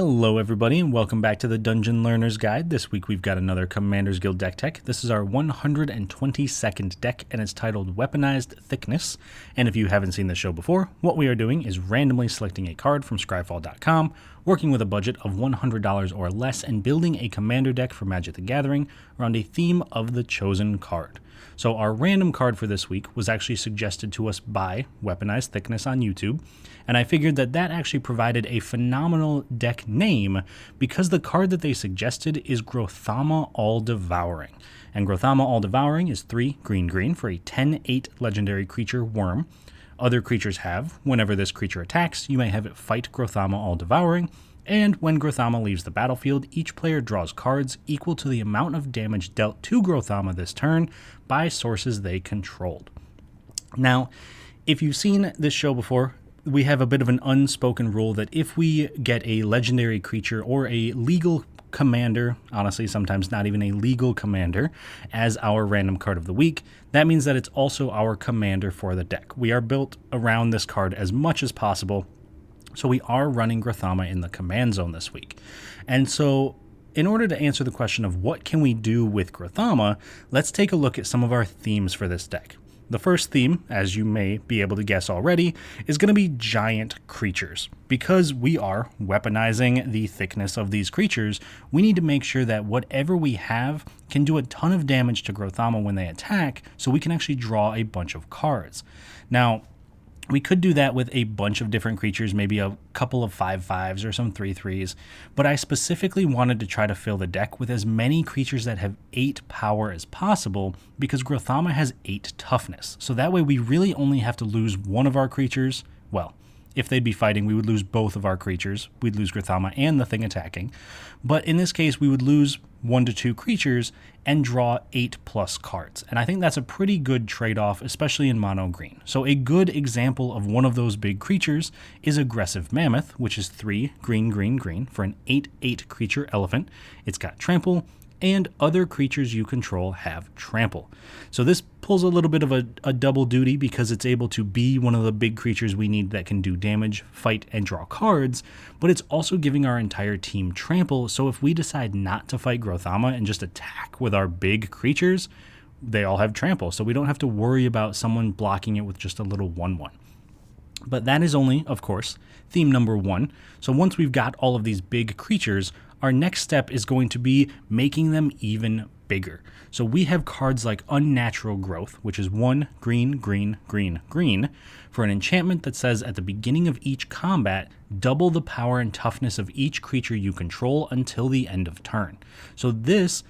Hello everybody and welcome back to the Dungeon Learner's Guide. This week we've got another Commander's Guild deck tech. This is our 122nd deck and it's titled Weaponized Thiccness. And if you haven't seen the show before, what we are doing is randomly selecting a card from scryfall.com, working with a budget of $100 or less, and building a commander deck for Magic the Gathering around a theme of the chosen card. So our random card for this week was actually suggested to us by Weaponized Thiccness on YouTube, and I figured that actually provided a phenomenal deck name because the card that they suggested is Grothama All-Devouring. And Grothama All-Devouring is 3 green for a 10/8 legendary creature worm. Other creatures have, whenever this creature attacks, you may have it fight Grothama All-Devouring, and when Grothama leaves the battlefield, each player draws cards equal to the amount of damage dealt to Grothama this turn by sources they controlled. Now, if you've seen this show before, we have a bit of an unspoken rule that if we get a legendary creature or a legal commander, honestly sometimes not even a legal commander, as our random card of the week, that means that it's also our commander for the deck. We are built around this card as much as possible, so we are running Grothama in the command zone this week. And so in order to answer the question of what can we do with Grothama, let's take a look at some of our themes for this deck. The first theme, as you may be able to guess already, is going to be giant creatures. Because we are weaponizing the thickness of these creatures, we need to make sure that whatever we have can do a ton of damage to Grothama when they attack, so we can actually draw a bunch of cards. Now, we could do that with a bunch of different creatures, maybe a couple of 5/5s or some 3/3s, but I specifically wanted to try to fill the deck with as many creatures that have 8 power as possible because Grothama has 8 toughness. So that way we really only have to lose one of our creatures. Well, if they'd be fighting, we would lose both of our creatures. We'd lose Grothama and the thing attacking. But in this case, we would lose 1 to 2 creatures and draw 8+ cards. And I think that's a pretty good trade-off, especially in mono green. So a good example of one of those big creatures is Aggressive Mammoth, which is 3 green for an 8/8 creature elephant. It's got trample, and other creatures you control have trample. So this pulls a little bit of a double duty because it's able to be one of the big creatures we need that can do damage, fight, and draw cards, but it's also giving our entire team trample, so if we decide not to fight Grothama and just attack with our big creatures, they all have trample, so we don't have to worry about someone blocking it with just a little 1/1. But that is only, of course, theme number 1. So once we've got all of these big creatures, our next step is going to be making them even bigger. So we have cards like Unnatural Growth, which is 1 green for an enchantment that says at the beginning of each combat, double the power and toughness of each creature you control until the end of turn. So this,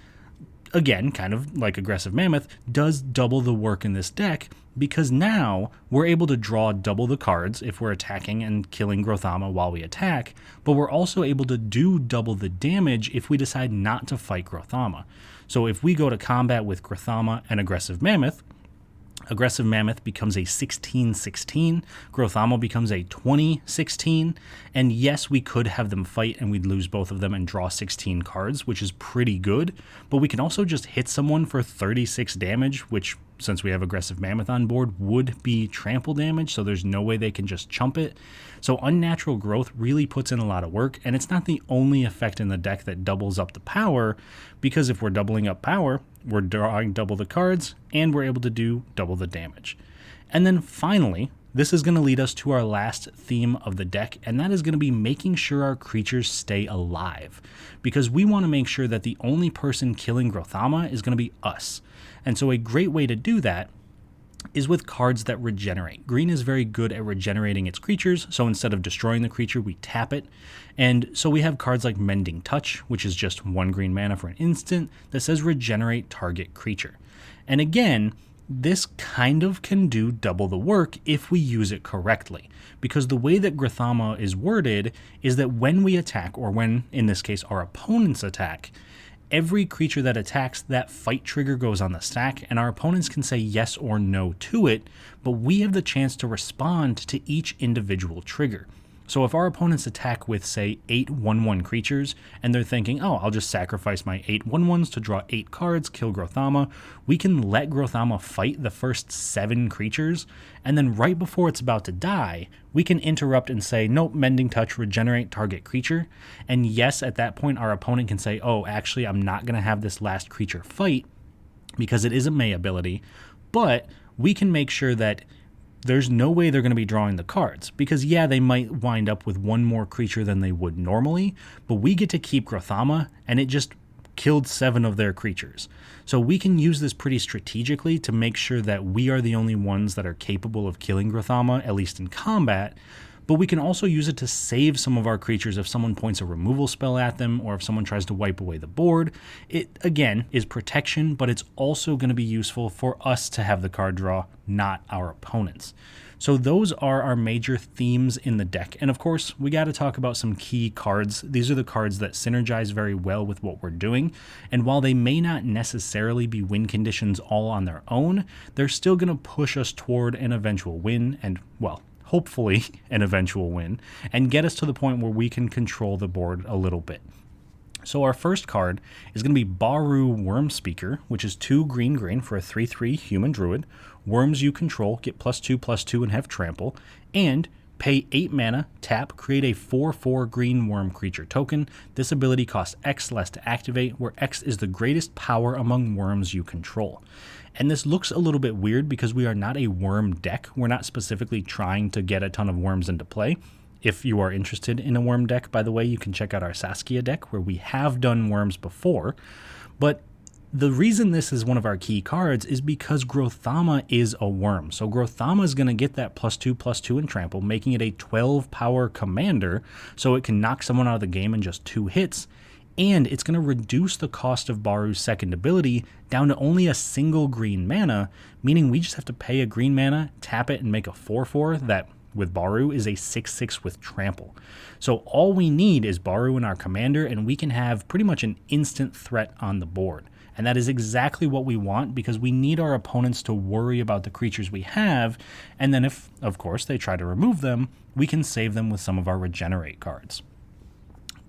again, kind of like Aggressive Mammoth, does double the work in this deck because now we're able to draw double the cards if we're attacking and killing Grothama while we attack, but we're also able to do double the damage if we decide not to fight Grothama. So if we go to combat with Grothama and Aggressive Mammoth becomes a 16/16, Grothama becomes a 20/16, and yes, we could have them fight and we'd lose both of them and draw 16 cards, which is pretty good, but we can also just hit someone for 36 damage, which, since we have Aggressive Mammoth on board, would be trample damage, so there's no way they can just chump it. So Unnatural Growth really puts in a lot of work, and it's not the only effect in the deck that doubles up the power, because if we're doubling up power, we're drawing double the cards, and we're able to do double the damage. And then finally, this is going to lead us to our last theme of the deck, and that is going to be making sure our creatures stay alive, because we want to make sure that the only person killing Grothama is going to be us. And so a great way to do that is with cards that regenerate. Green is very good at regenerating its creatures, so instead of destroying the creature, we tap it. And so we have cards like Mending Touch, which is just 1 green mana for an instant that says regenerate target creature. And again, this kind of can do double the work if we use it correctly, because the way that Grothama is worded is that when we attack, or when, in this case, our opponents attack, every creature that attacks, that fight trigger goes on the stack, and our opponents can say yes or no to it, but we have the chance to respond to each individual trigger. So if our opponents attack with, say, 8 1/1 creatures, and they're thinking, oh, I'll just sacrifice my 8 1/1s to draw 8 cards, kill Grothama, we can let Grothama fight the first 7 creatures, and then right before it's about to die, we can interrupt and say, nope, Mending Touch, regenerate target creature. And yes, at that point, our opponent can say, oh, actually, I'm not going to have this last creature fight, because it is a May ability, but we can make sure that there's no way they're going to be drawing the cards, because yeah, they might wind up with one more creature than they would normally, but we get to keep Grothama, and it just killed 7 of their creatures. So we can use this pretty strategically to make sure that we are the only ones that are capable of killing Grothama, at least in combat, but we can also use it to save some of our creatures if someone points a removal spell at them or if someone tries to wipe away the board. It, again, is protection, but it's also going to be useful for us to have the card draw, not our opponents. So those are our major themes in the deck. And of course, we got to talk about some key cards. These are the cards that synergize very well with what we're doing. And while they may not necessarily be win conditions all on their own, they're still going to push us toward an eventual win and, well, hopefully an eventual win, and get us to the point where we can control the board a little bit. So our first card is going to be Baru Wormspeaker, which is 2 green for a 3/3 human druid. Worms you control get +2/+2 and have trample, and pay 8 mana, tap, create a 4/4 green worm creature token. This ability costs X less to activate, where X is the greatest power among worms you control. And this looks a little bit weird because we are not a worm deck. We're not specifically trying to get a ton of worms into play. If you are interested in a worm deck, by the way, you can check out our Saskia deck where we have done worms before. But the reason this is one of our key cards is because Grothama is a worm. So Grothama is going to get that +2/+2 and trample, making it a 12 power commander, so it can knock someone out of the game in just 2 hits. And it's going to reduce the cost of Baru's second ability down to only a single green mana, meaning we just have to pay a green mana, tap it, and make a 4/4 that, with Baru, is a 6/6 with trample. So all we need is Baru in our commander, and we can have pretty much an instant threat on the board. And that is exactly what we want, because we need our opponents to worry about the creatures we have, and then if, of course, they try to remove them, we can save them with some of our regenerate cards.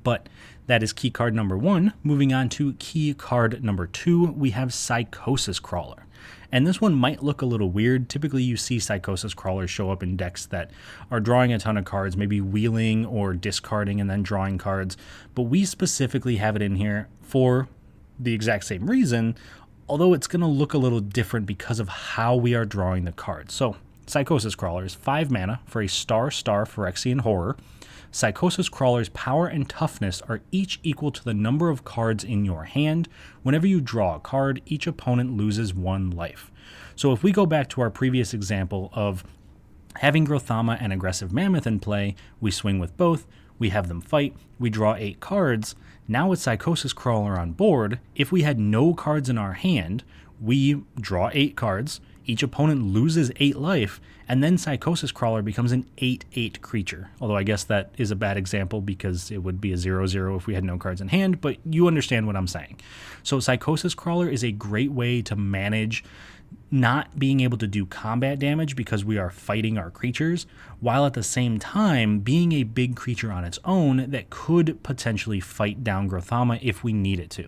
But that is key card number 1. Moving on to key card number 2, we have Psychosis Crawler. And this one might look a little weird. Typically you see Psychosis Crawlers show up in decks that are drawing a ton of cards, maybe wheeling or discarding and then drawing cards. But we specifically have it in here for the exact same reason, although it's going to look a little different because of how we are drawing the cards. So Psychosis Crawler is 5 mana for a star Phyrexian Horror. Psychosis Crawler's power and toughness are each equal to the number of cards in your hand. Whenever you draw a card, each opponent loses 1 life. So if we go back to our previous example of having Grothama and Aggressive Mammoth in play, we swing with both, we have them fight, we draw 8 cards. Now with Psychosis Crawler on board, if we had no cards in our hand, we draw 8 cards, each opponent loses 8 life, and then Psychosis Crawler becomes an 8/8 creature. Although I guess that is a bad example because it would be a 0/0 if we had no cards in hand, but you understand what I'm saying. So Psychosis Crawler is a great way to manage not being able to do combat damage because we are fighting our creatures, while at the same time being a big creature on its own that could potentially fight down Grothama if we need it to.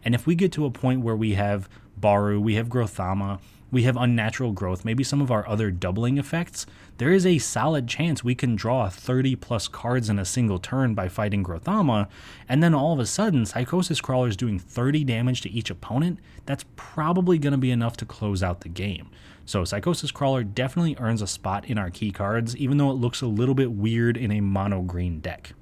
And if we get to a point where we have Baru, we have Grothama, we have Unnatural Growth, maybe some of our other doubling effects, there is a solid chance we can draw 30 plus cards in a single turn by fighting Grothama, and then all of a sudden Psychosis Crawler is doing 30 damage to each opponent. That's probably going to be enough to close out the game. So Psychosis Crawler definitely earns a spot in our key cards, even though it looks a little bit weird in a mono green deck.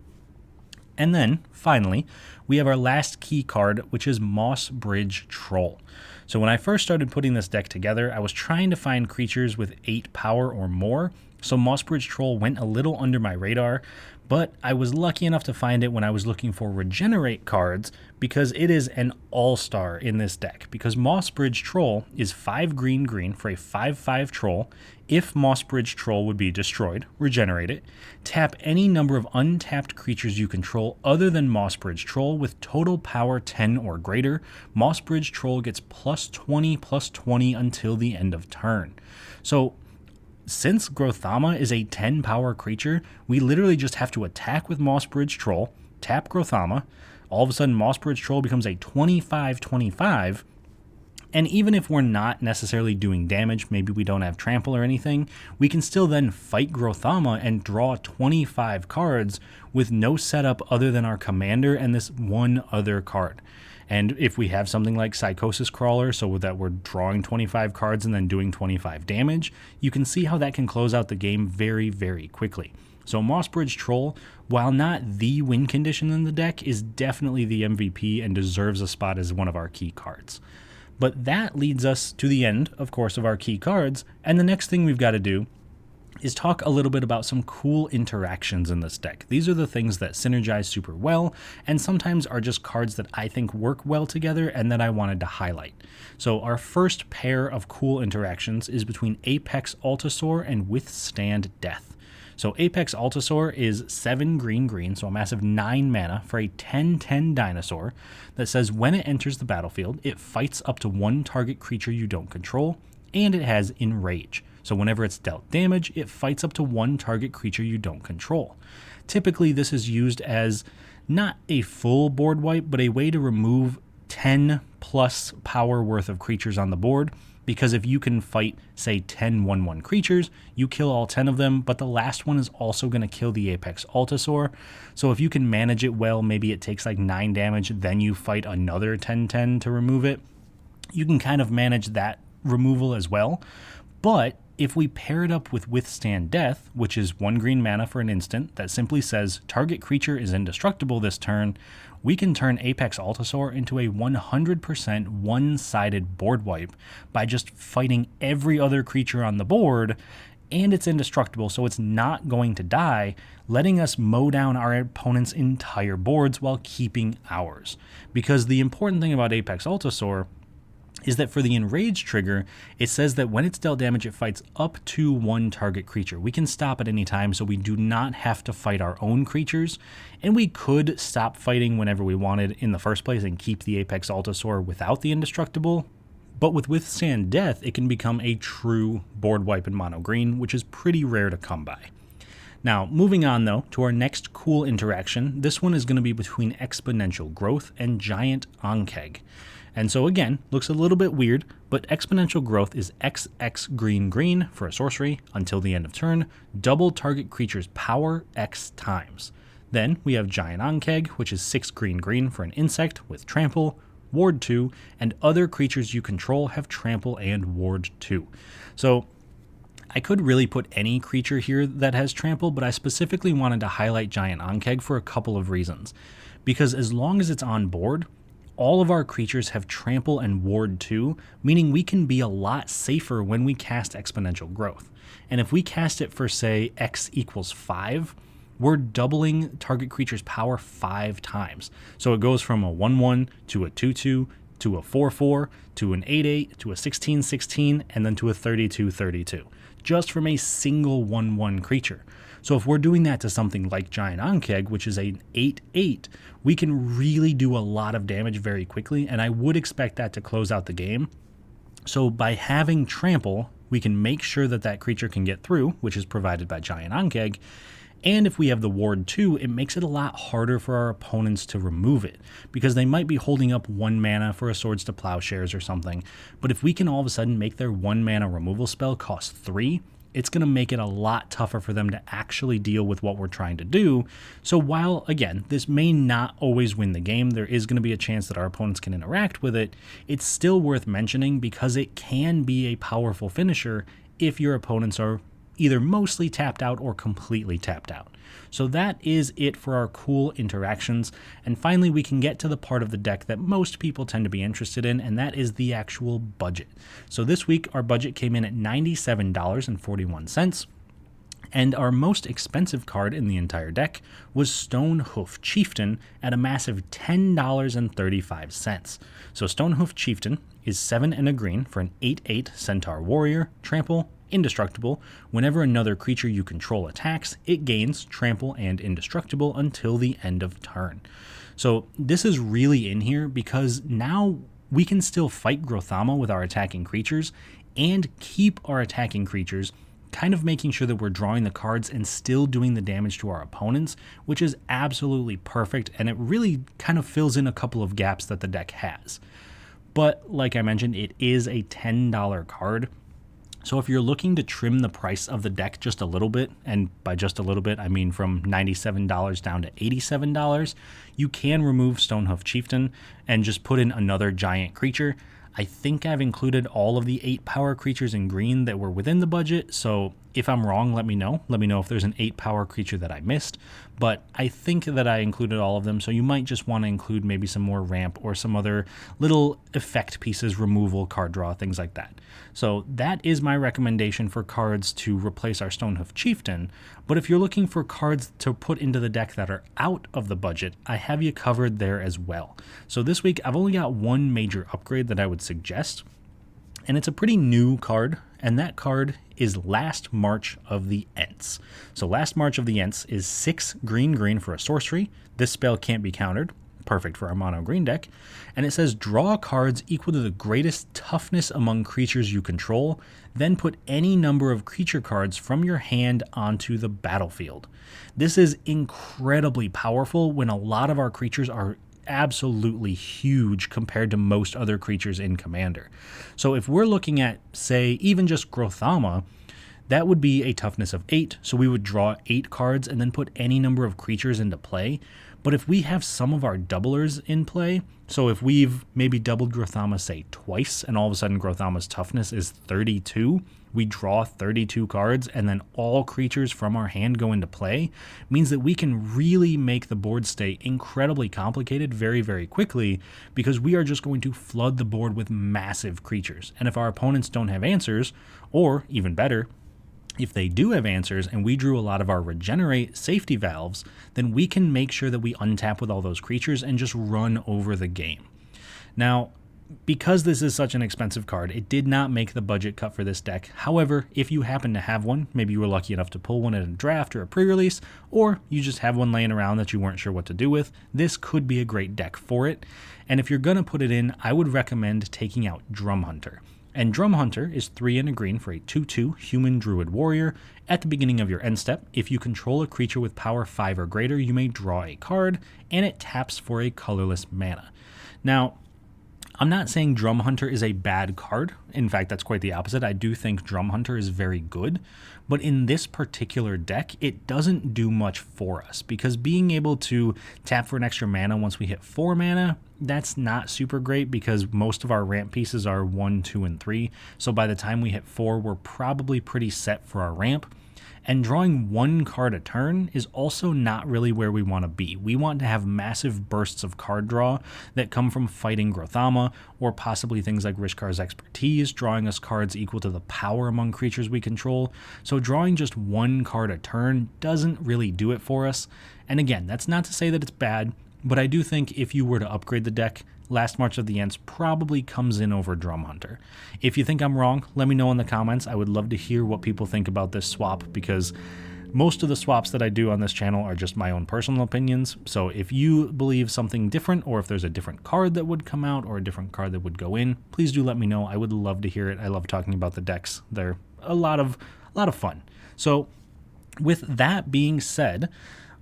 And then, finally, we have our last key card, which is Moss Bridge Troll. So when I first started putting this deck together, I was trying to find creatures with 8 power or more, so Moss Bridge Troll went a little under my radar, but I was lucky enough to find it when I was looking for regenerate cards, because it is an all-star in this deck, because Moss Bridge Troll is 5 green for a 5/5 troll. If Moss Bridge Troll would be destroyed, regenerate it, tap any number of untapped creatures you control other than Moss Bridge Troll with total power 10 or greater. Moss Bridge Troll gets +20/+20 until the end of turn. So since Grothama is a 10 power creature, we literally just have to attack with Mossbridge Troll, tap Grothama, all of a sudden Mossbridge Troll becomes a 25/25, and even if we're not necessarily doing damage, maybe we don't have trample or anything, we can still then fight Grothama and draw 25 cards with no setup other than our commander and this one other card. And if we have something like Psychosis Crawler, so that we're drawing 25 cards and then doing 25 damage, you can see how that can close out the game very, very quickly. So Mossbridge Troll, while not the win condition in the deck, is definitely the MVP and deserves a spot as one of our key cards. But that leads us to the end, of course, of our key cards, and the next thing we've got to do is talk a little bit about some cool interactions in this deck. These are the things that synergize super well, and sometimes are just cards that I think work well together and that I wanted to highlight. So our first pair of cool interactions is between Apex Altasaur and Withstand Death. So Apex Altasaur is 7 green, so a massive 9 mana for a 10/10 dinosaur that says when it enters the battlefield, it fights up to one target creature you don't control, and it has Enrage. So whenever it's dealt damage, it fights up to one target creature you don't control. Typically, this is used as not a full board wipe, but a way to remove 10 plus power worth of creatures on the board, because if you can fight, say, 10 1/1 creatures, you kill all 10 of them, but the last one is also going to kill the Apex Altasaur. So if you can manage it well, maybe it takes like 9 damage, then you fight another 10/10 to remove it. You can kind of manage that removal as well. But if we pair it up with Withstand Death, which is 1 green mana for an instant that simply says target creature is indestructible this turn, we can turn Apex Altasaur into a 100% one-sided board wipe by just fighting every other creature on the board, and it's indestructible, so it's not going to die, letting us mow down our opponent's entire boards while keeping ours. Because the important thing about Apex Altasaur is that for the Enrage trigger, it says that when it's dealt damage, it fights up to one target creature. We can stop at any time, so we do not have to fight our own creatures, and we could stop fighting whenever we wanted in the first place and keep the Apex Altasaur without the indestructible. But with Withstand Death, it can become a true board wipe in mono green, which is pretty rare to come by. Now, moving on though to our next cool interaction, this one is going to be between Exponential Growth and Giant Ankeg. And so again, looks a little bit weird, but Exponential Growth is XX green for a sorcery until the end of turn, double target creature's power X times. Then we have Giant Ankeg, which is 6 green for an insect with trample, ward 2, and other creatures you control have trample and ward 2. So I could really put any creature here that has trample, but I specifically wanted to highlight Giant Ankeg for a couple of reasons. Because as long as it's on board, all of our creatures have trample and ward 2, meaning we can be a lot safer when we cast Exponential Growth. And if we cast it for, say, X equals 5, we're doubling target creature's power 5 times. So it goes from a 1/1 to a 2/2 to a 4/4 to an 8/8 to a 16/16 and then to a 32/32, just from a single 1/1 creature. So if we're doing that to something like Giant Ankeg, which is an 8/8, we can really do a lot of damage very quickly, and I would expect that to close out the game. So by having trample, we can make sure that that creature can get through, which is provided by Giant Ankeg. And if we have the ward 2, it makes it a lot harder for our opponents to remove it, because they might be holding up 1 mana for a Swords to Plowshares or something. But if we can all of a sudden make their 1 mana removal spell cost 3, it's going to make it a lot tougher for them to actually deal with what we're trying to do. So while, again, this may not always win the game, there is going to be a chance that our opponents can interact with it, it's still worth mentioning because it can be a powerful finisher if your opponents are either mostly tapped out or completely tapped out. So that is it for our cool interactions. And finally, we can get to the part of the deck that most people tend to be interested in, and that is the actual budget. So this week, our budget came in at $97.41. And our most expensive card in the entire deck was Stonehoof Chieftain at a massive $10.35. So Stonehoof Chieftain is 7 and a green for an 8/8 Centaur Warrior, trample, indestructible. Whenever another creature you control attacks, it gains trample and indestructible until the end of turn. So this is really in here because now we can still fight Grothama with our attacking creatures and keep our attacking creatures kind of making sure that we're drawing the cards and still doing the damage to our opponents, which is absolutely perfect, and it really kind of fills in a couple of gaps that the deck has. But like I mentioned, it is a $10 card. So if you're looking to trim the price of the deck just a little bit, and by just a little bit, I mean from $97 down to $87, you can remove Stonehoof Chieftain and just put in another giant creature. I think I've included all of the 8 power creatures in green that were within the budget, so if I'm wrong, let me know. Let me know if there's an 8 power creature that I missed, but I think that I included all of them, so you might just want to include maybe some more ramp or some other little effect pieces, removal, card draw, things like that. So that is my recommendation for cards to replace our Stonehoof Chieftain, but if you're looking for cards to put into the deck that are out of the budget, I have you covered there as well. So this week, I've only got one major upgrade that I would suggest, and it's a pretty new card, and that card is Last March of the Ents. So Last March of the Ents is 6 green for a sorcery. This spell can't be countered. Perfect for our mono green deck. And it says draw cards equal to the greatest toughness among creatures you control, then put any number of creature cards from your hand onto the battlefield. This is incredibly powerful when a lot of our creatures are absolutely huge compared to most other creatures in Commander. So if we're looking at, say, even just Grothama, that would be a toughness of 8, so we would draw 8 cards and then put any number of creatures into play. But if we have some of our doublers in play, so if we've maybe doubled Grothama, say, twice, and all of a sudden Grothama's toughness is 32, we draw 32 cards, and then all creatures from our hand go into play, means that we can really make the board stay incredibly complicated very, very quickly, because we are just going to flood the board with massive creatures. And if our opponents don't have answers, or even better, if they do have answers and we drew a lot of our regenerate safety valves, then we can make sure that we untap with all those creatures and just run over the game. Now, because this is such an expensive card, it did not make the budget cut for this deck. However, if you happen to have one, maybe you were lucky enough to pull one in a draft or a pre-release, or you just have one laying around that you weren't sure what to do with, this could be a great deck for it. And if you're going to put it in, I would recommend taking out Drum Hunter. And Drum Hunter is 3 and a green for a 2/2 human druid warrior. At the beginning of your end step, if you control a creature with power 5 or greater, you may draw a card, and it taps for a colorless mana. Now, I'm not saying Drum Hunter is a bad card. In fact, that's quite the opposite. I do think Drum Hunter is very good, but in this particular deck, it doesn't do much for us, because being able to tap for an extra mana once we hit 4 mana, that's not super great, because most of our ramp pieces are 1, 2, and 3. So by the time we hit 4, we're probably pretty set for our ramp. And drawing 1 card a turn is also not really where we want to be. We want to have massive bursts of card draw that come from fighting Grothama, or possibly things like Rishkar's Expertise, drawing us cards equal to the power among creatures we control. So drawing just 1 card a turn doesn't really do it for us. And again, that's not to say that it's bad, but I do think if you were to upgrade the deck, Last March of the Ents probably comes in over Drum Hunter. If you think I'm wrong, let me know in the comments. I would love to hear what people think about this swap, because most of the swaps that I do on this channel are just my own personal opinions. So if you believe something different, or if there's a different card that would come out or a different card that would go in, please do let me know. I would love to hear it. I love talking about the decks. They're a lot of fun. So with that being said,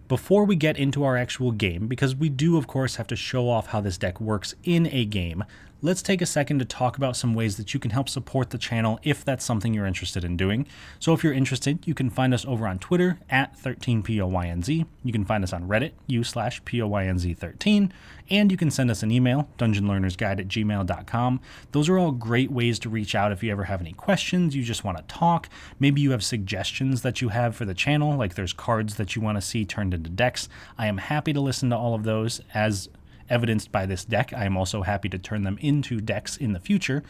before we get into our actual game, because we do of course have to show off how this deck works in a game, let's take a second to talk about some ways that you can help support the channel if that's something you're interested in doing. So if you're interested, you can find us over on Twitter at 13POYNZ. You can find us on Reddit, u/POYNZ13, and you can send us an email, dungeonlearnersguide@gmail.com. Those are all great ways to reach out if you ever have any questions, you just want to talk. Maybe you have suggestions that you have for the channel, like there's cards that you want to see turned into decks. I am happy to listen to all of those. As evidenced by this deck, I am also happy to turn them into decks in the future.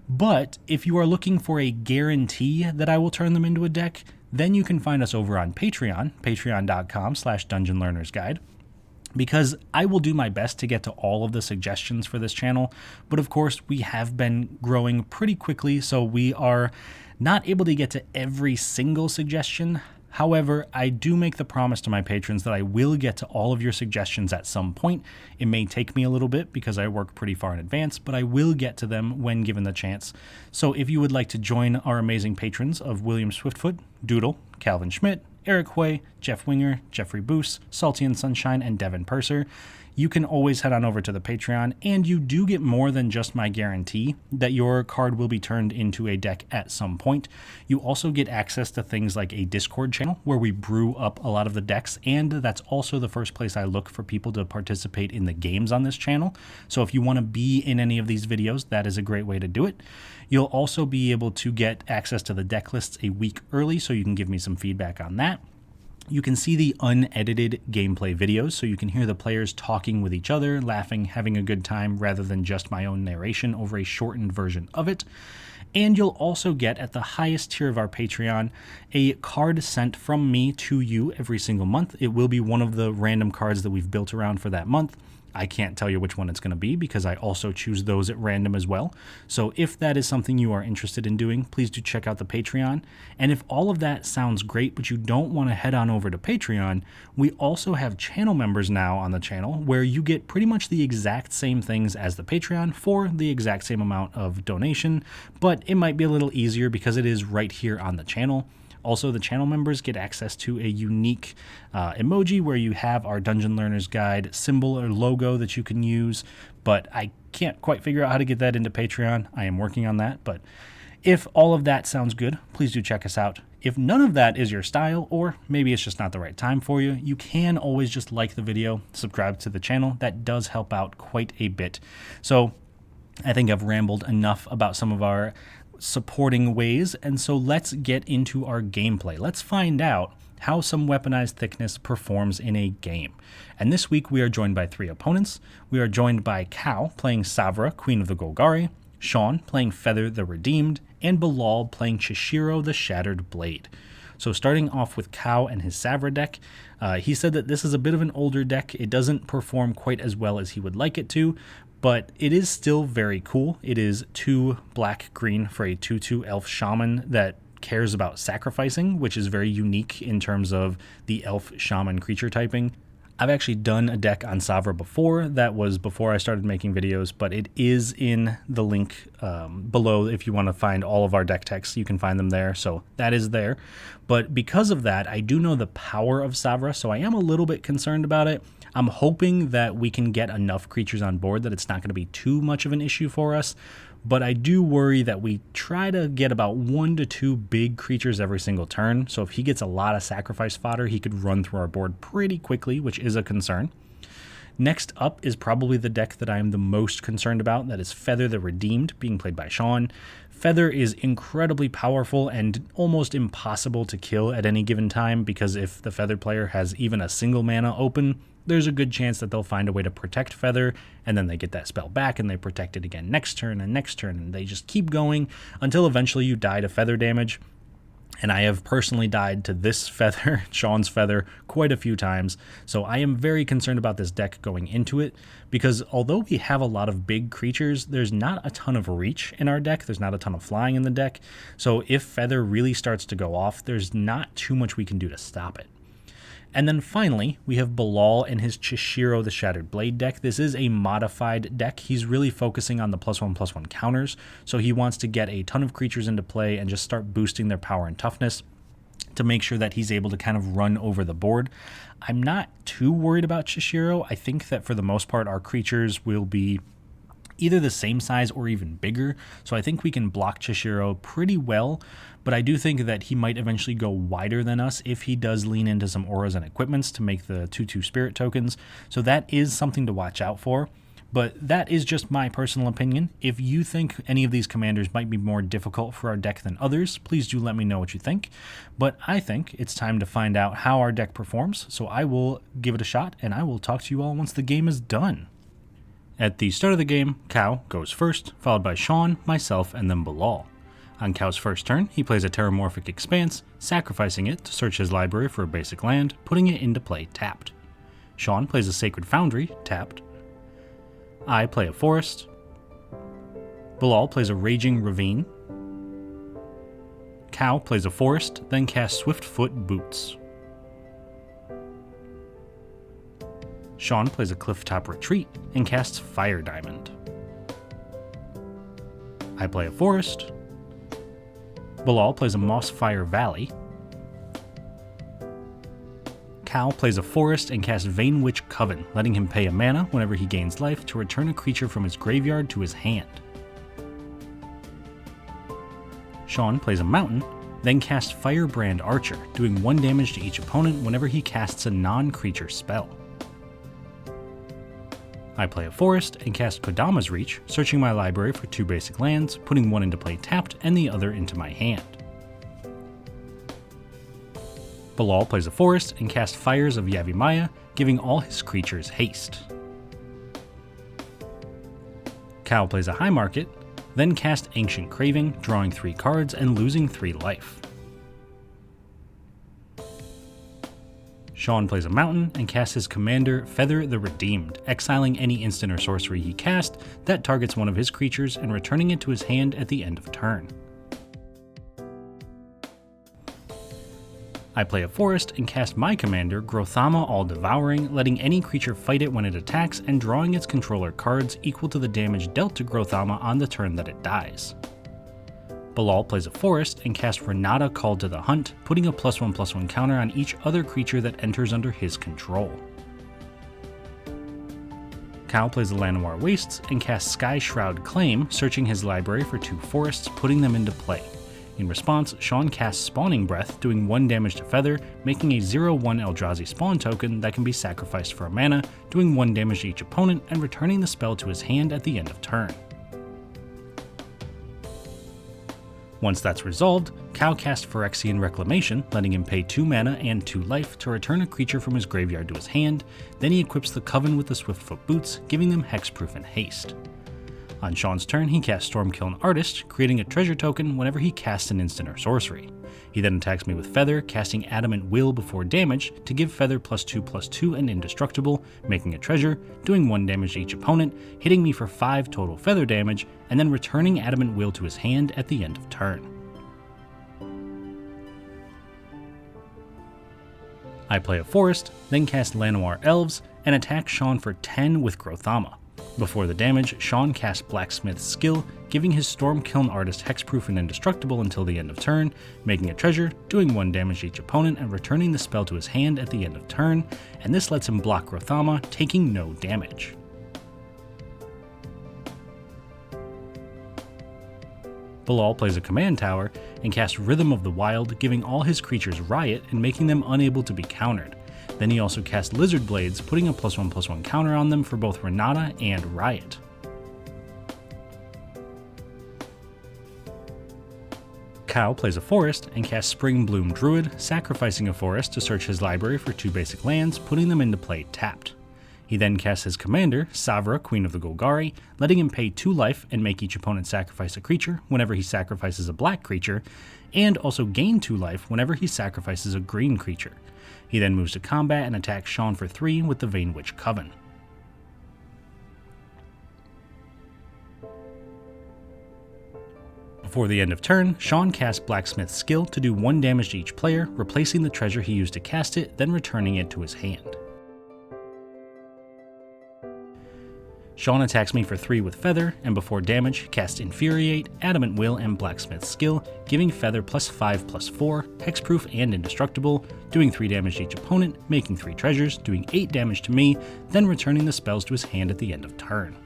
But if you are looking for a guarantee that I will turn them into a deck, then you can find us over on Patreon, patreon.com/dungeonlearnersguide, because I will do my best to get to all of the suggestions for this channel. But of course, we have been growing pretty quickly, so we are not able to get to every single suggestion. However, I do make the promise to my patrons that I will get to all of your suggestions at some point. It may take me a little bit because I work pretty far in advance, but I will get to them when given the chance. So if you would like to join our amazing patrons of William Swiftfoot, Doodle, Calvin Schmidt, Eric Hui, Jeff Winger, Jeffrey Boos, Salty and Sunshine, and Devin Purser, you can always head on over to the Patreon, and you do get more than just my guarantee that your card will be turned into a deck at some point. You also get access to things like a Discord channel where we brew up a lot of the decks, and that's also the first place I look for people to participate in the games on this channel. So if you want to be in any of these videos, that is a great way to do it. You'll also be able to get access to the deck lists a week early, so you can give me some feedback on that. You can see the unedited gameplay videos, so you can hear the players talking with each other, laughing, having a good time, rather than just my own narration over a shortened version of it. And you'll also get, at the highest tier of our Patreon, a card sent from me to you every single month. It will be one of the random cards that we've built around for that month. I can't tell you which one it's going to be because I also choose those at random as well. So if that is something you are interested in doing, please do check out the Patreon. And if all of that sounds great, but you don't want to head on over to Patreon, we also have channel members now on the channel where you get pretty much the exact same things as the Patreon for the exact same amount of donation, but it might be a little easier because it is right here on the channel. Also, the channel members get access to a unique emoji where you have our Dungeon Learner's Guide symbol or logo that you can use, but I can't quite figure out how to get that into Patreon. I am working on that, but if all of that sounds good, please do check us out. If none of that is your style, or maybe it's just not the right time for you, you can always just like the video, subscribe to the channel. That does help out quite a bit. So I think I've rambled enough about some of our supporting ways, and so let's get into our gameplay. Let's find out how some Weaponized Thiccness performs in a game. And this week we are joined by 3 opponents. We are joined by Cow playing Savra, Queen of the Golgari, Shawn playing Feather the Redeemed, and Bilal playing Chishiro the Shattered Blade. So starting off with Cow and his Savra deck, he said that this is a bit of an older deck. It doesn't perform quite as well as he would like it to, but it is still very cool. It is 2 black-green for a 2/2 elf shaman that cares about sacrificing, which is very unique in terms of the elf shaman creature typing. I've actually done a deck on Savra before. That was before I started making videos, but it is in the link below. If you want to find all of our deck techs, you can find them there. So that is there. But because of that, I do know the power of Savra, so I am a little bit concerned about it. I'm hoping that we can get enough creatures on board that it's not going to be too much of an issue for us. But I do worry that we try to get about 1 to 2 big creatures every single turn. So if he gets a lot of sacrifice fodder, he could run through our board pretty quickly, which is a concern. Next up is probably the deck that I am the most concerned about. That is Feather the Redeemed, being played by Shawn. Feather is incredibly powerful and almost impossible to kill at any given time, because if the Feather player has even a single mana open, there's a good chance that they'll find a way to protect Feather, and then they get that spell back and they protect it again next turn, and they just keep going until eventually you die to Feather damage. And I have personally died to this Feather, Shawn's Feather, quite a few times. So I am very concerned about this deck going into it, because although we have a lot of big creatures, there's not a ton of reach in our deck. There's not a ton of flying in the deck. So if Feather really starts to go off, there's not too much we can do to stop it. And then finally, we have Bilal and his Chishiro the Shattered Blade deck. This is a modified deck. He's really focusing on the +1/+1 counters, so he wants to get a ton of creatures into play and just start boosting their power and toughness to make sure that he's able to kind of run over the board. I'm not too worried about Chishiro. I think that for the most part, our creatures will be either the same size or even bigger, so I think we can block Chishiro pretty well, but I do think that he might eventually go wider than us if he does lean into some auras and equipments to make the 2/2 spirit tokens, so that is something to watch out for. But that is just my personal opinion. If you think any of these commanders might be more difficult for our deck than others, please do let me know what you think. But I think it's time to find out how our deck performs, so I will give it a shot, and I will talk to you all once the game is done. At the start of the game, Cow goes first, followed by Shawn, myself, and then Bilal. On Cow's first turn, he plays a Terramorphic Expanse, sacrificing it to search his library for a basic land, putting it into play tapped. Shawn plays a Sacred Foundry, tapped. I play a Forest. Bilal plays a Raging Ravine. Cow plays a forest, then casts Swiftfoot Boots. Shawn plays a Clifftop Retreat and casts Fire Diamond. I play a forest. Bilal plays a Mossfire Valley. Cow plays a forest and casts Vanewitch Coven, letting him pay a mana whenever he gains life to return a creature from his graveyard to his hand. Shawn plays a mountain, then casts Firebrand Archer, doing 1 damage to each opponent whenever he casts a non-creature spell. I play a forest and cast Kodama's Reach, searching my library for 2 basic lands, putting 1 into play tapped and the other into my hand. Bilal plays a forest and casts Fires of Yavimaya, giving all his creatures haste. Cow plays a High Market, then casts Ancient Craving, drawing 3 cards and losing 3 life. Shawn plays a mountain and casts his commander Feather the Redeemed, exiling any instant or sorcery he cast that targets one of his creatures and returning it to his hand at the end of turn. I play a forest and cast my commander Grothama All-Devouring, letting any creature fight it when it attacks and drawing its controller cards equal to the damage dealt to Grothama on the turn that it dies. Bilal plays a forest and casts Renata Call to the Hunt, putting a +1/+1 counter on each other creature that enters under his control. Cow plays the Llanowar Wastes and casts Sky Shroud Claim, searching his library for 2 forests, putting them into play. In response, Shawn casts Spawning Breath, doing 1 damage to Feather, making a 0/1 Eldrazi spawn token that can be sacrificed for a mana, doing 1 damage to each opponent and returning the spell to his hand at the end of turn. Once that's resolved, Cow casts Phyrexian Reclamation, letting him pay 2 mana and 2 life to return a creature from his graveyard to his hand, then he equips the Coven with the Swiftfoot Boots, giving them hexproof and haste. On Shawn's turn, he casts Stormkiln Artist, creating a treasure token whenever he casts an instant or sorcery. He then attacks me with Feather, casting Adamant Will before damage to give Feather +2/+2 and indestructible, making a treasure, doing 1 damage to each opponent, hitting me for 5 total Feather damage, and then returning Adamant Will to his hand at the end of turn. I play a forest, then cast Llanowar Elves, and attack Shawn for 10 with Grothama. Before the damage, Shawn casts Blacksmith's Skill, giving his Stormkiln Artist hexproof and indestructible until the end of turn, making a treasure, doing 1 damage to each opponent and returning the spell to his hand at the end of turn, and this lets him block Grothama, taking no damage. Bilal plays a command tower and casts Rhythm of the Wild, giving all his creatures Riot and making them unable to be countered. Then he also casts Lizard Blades, putting a +1/+1 counter on them for both Renata and Riot. Cow plays a forest and casts Spring Bloom Druid, sacrificing a forest to search his library for 2 basic lands, putting them into play tapped. He then casts his commander, Savra, Queen of the Golgari, letting him pay 2 life and make each opponent sacrifice a creature whenever he sacrifices a black creature, and also gain 2 life whenever he sacrifices a green creature. He then moves to combat and attacks Shawn for 3 with the Vanewitch Coven. Before the end of turn, Shawn casts Blacksmith's Skill to do 1 damage to each player, replacing the treasure he used to cast it, then returning it to his hand. Shawn attacks me for 3 with Feather, and before damage, casts Infuriate, Adamant Will, and Blacksmith's Skill, giving Feather +5/+4, hexproof and indestructible, doing 3 damage to each opponent, making 3 treasures, doing 8 damage to me, then returning the spells to his hand at the end of turn.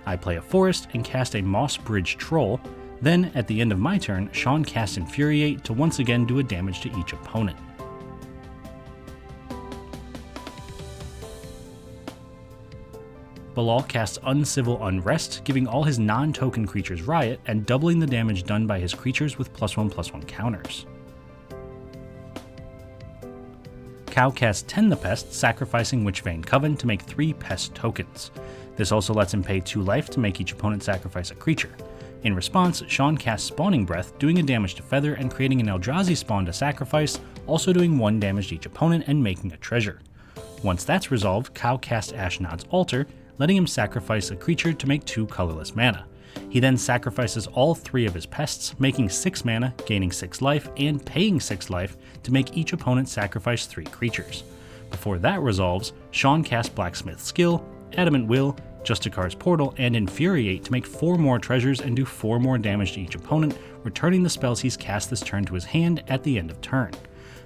I play a forest and cast a Moss Bridge Troll, then at the end of my turn, Shawn casts Infuriate to once again do a damage to each opponent. Bilal casts Uncivil Unrest, giving all his non-token creatures Riot and doubling the damage done by his creatures with +1/+1 counters. Cow casts Tend the Pest, sacrificing Witchbane Coven to make 3 pest tokens. This also lets him pay 2 life to make each opponent sacrifice a creature. In response, Shawn casts Spawning Breath, doing a damage to Feather and creating an Eldrazi spawn to sacrifice, also doing 1 damage to each opponent and making a treasure. Once that's resolved, Cow casts Ashnod's Altar, letting him sacrifice a creature to make 2 colorless mana. He then sacrifices all 3 of his pests, making 6 mana, gaining 6 life, and paying 6 life to make each opponent sacrifice 3 creatures. Before that resolves, Shawn casts Blacksmith's Skill, Adamant Will, Justicar's Portal, and Infuriate to make 4 more treasures and do 4 more damage to each opponent, returning the spells he's cast this turn to his hand at the end of turn.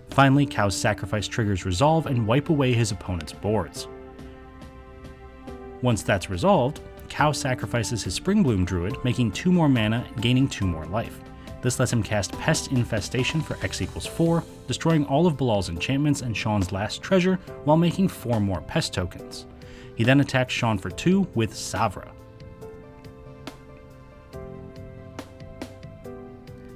Finally, Cow's sacrifice triggers Resolve and wipe away his opponent's boards. Once that's resolved, Cow sacrifices his Springbloom Druid, making 2 more mana and gaining 2 more life. This lets him cast Pest Infestation for X=4, destroying all of Bilal's enchantments and Shawn's last treasure while making 4 more pest tokens. He then attacks Shawn for 2 with Savra.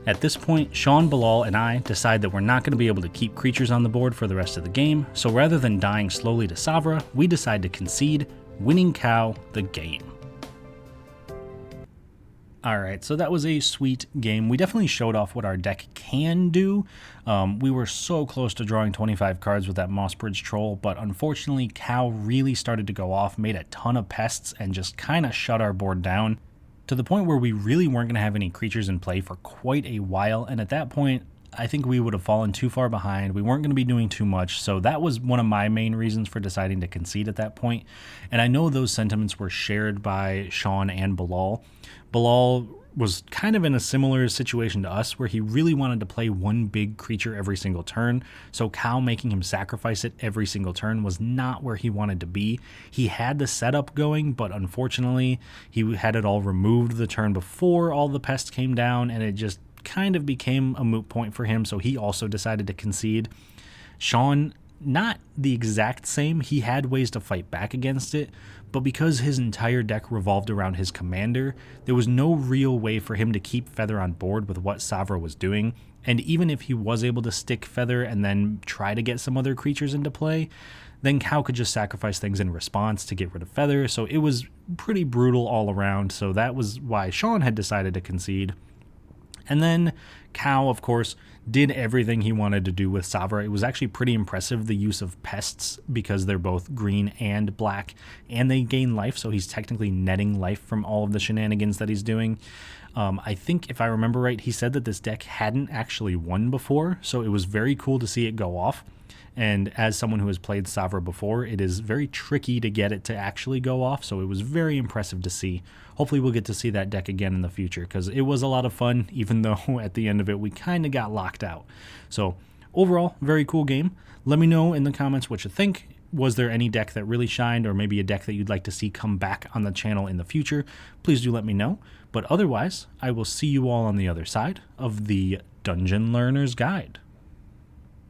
At this point, Shawn, Bilal, and I decide that we're not going to be able to keep creatures on the board for the rest of the game, so rather than dying slowly to Savra, we decide to concede, winning Cow the game. Alright, so that was a sweet game. We definitely showed off what our deck can do. We were so close to drawing 25 cards with that Mossbridge Troll, but unfortunately Cow really started to go off, made a ton of pests, and just kind of shut our board down to the point where we really weren't going to have any creatures in play for quite a while, and at that point I think we would have fallen too far behind. We weren't going to be doing too much, so that was one of my main reasons for deciding to concede at that point. And I know those sentiments were shared by Shawn and Bilal. Bilal was kind of in a similar situation to us, where he really wanted to play one big creature every single turn, so Cow making him sacrifice it every single turn was not where he wanted to be. He had the setup going, but unfortunately he had it all removed the turn before all the pests came down, and it just kind of became a moot point for him, so he also decided to concede. Shawn, not the exact same. He had ways to fight back against it, but because his entire deck revolved around his commander, there was no real way for him to keep Feather on board with what Savra was doing, and even if he was able to stick Feather and then try to get some other creatures into play, then Cow could just sacrifice things in response to get rid of Feather, so it was pretty brutal all around, so that was why Shawn had decided to concede. And then Cow, of course, did everything he wanted to do with Savra. It was actually pretty impressive, the use of pests, because they're both green and black, and they gain life, so he's technically netting life from all of the shenanigans that he's doing. I think, if I remember right, he said that this deck hadn't actually won before, so it was very cool to see it go off. And as someone who has played Savra before, it is very tricky to get it to actually go off, so it was very impressive to see. Hopefully we'll get to see that deck again in the future, because it was a lot of fun, even though at the end of it we kind of got locked out. So overall, very cool game. Let me know in the comments what you think. Was there any deck that really shined, or maybe a deck that you'd like to see come back on the channel in the future? Please do let me know. But otherwise, I will see you all on the other side of the Dungeon Learner's Guide.